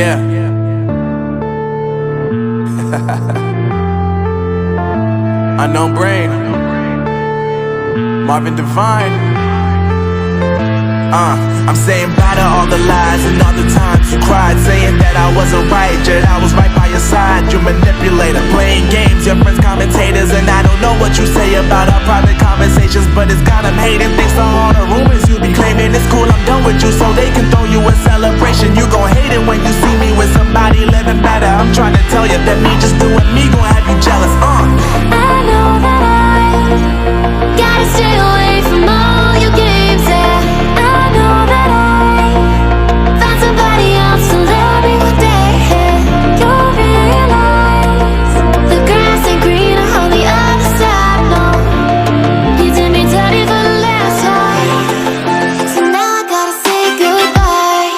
Yeah. Unknown Brain, Marvin Divine. I'm saying bye to all the lies and all the times you cried, saying that I wasn't right, yet I was right by your side. You manipulator, playing games, your friends commentators, and I don't know what you say about our private conversations, but it's got them hating. Thanks to all the rumors you be claiming. It's cool, I'm done with you, so they can throw you a celebration. You gon' hate it when you see me with somebody living better. I'm trying to tell you that me just doing me gon' have you jealous. I know that I gotta stay away from all your games, yeah. I know that I found somebody else to love me one day, yeah. You'll realize the grass ain't greener on the other side, no. You did me dirty for the last time, so now I gotta say goodbye.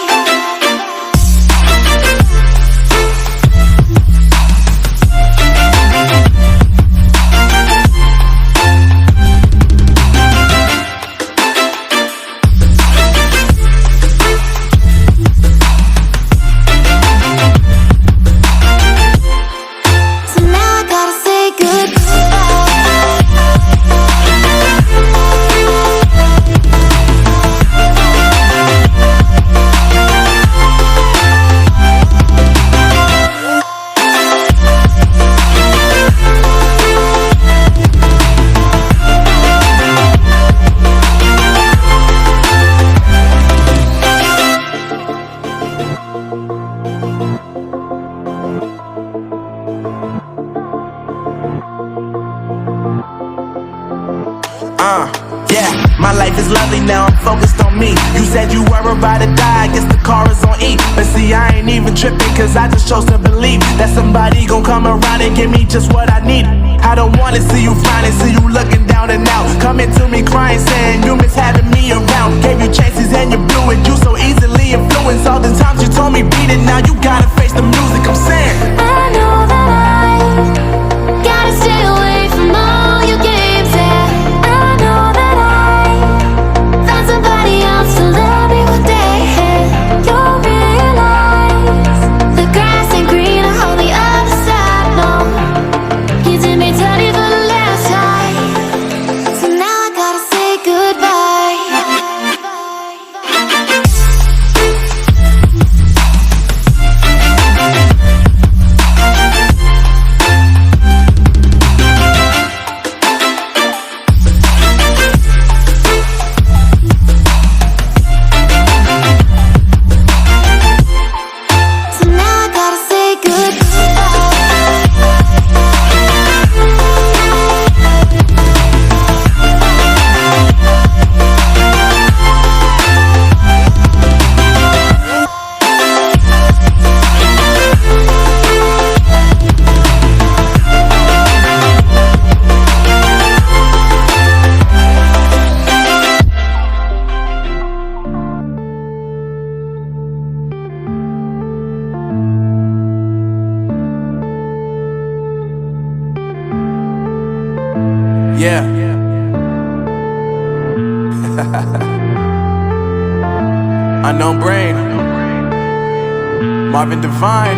So now I gotta say Yeah, my life is lovely now, I'm focused on me. You said you were about to die, I guess the car is on E. But see, I ain't even tripping, cause I just chose to believe that somebody gon' come around and give me just what I need. I don't wanna see you finding, see you looking down and out, coming to me crying, saying you miss having me around. Gave you chances and you blew it, you so easily influenced. All the times you told me beat it, now you gotta face the music. I'm saying I know that I gotta stay away from all your games, yeah. I know that I found somebody else to love me one day, yeah. You'll realize the grass ain't greener on the other side, no. You did me dirty for the last time, so now I gotta say goodbye. So now I gotta say yeah. Unknown Brain, Marvin Divine.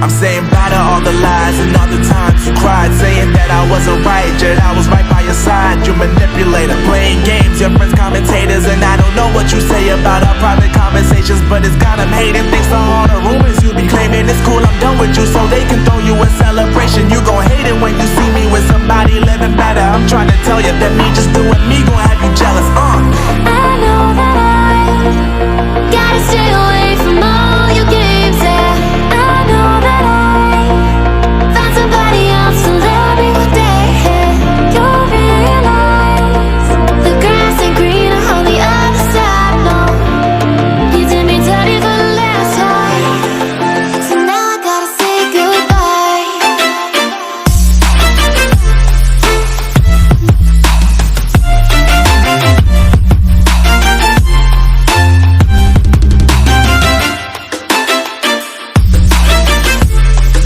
I'm saying bye to all the lies and all the times you cried, saying that I wasn't right, yet I was right by your side. You manipulator, playing games, your friends commentators, and I don't know what you say about our private conversations, but it's got them hating. Thanks to all the rumors you be claiming. It's cool, I'm done with you, so they can throw you a celebration. You gon' hate it when you see me with somebody living better. I'm trying to tell you that me just doing me gon' have you jealous.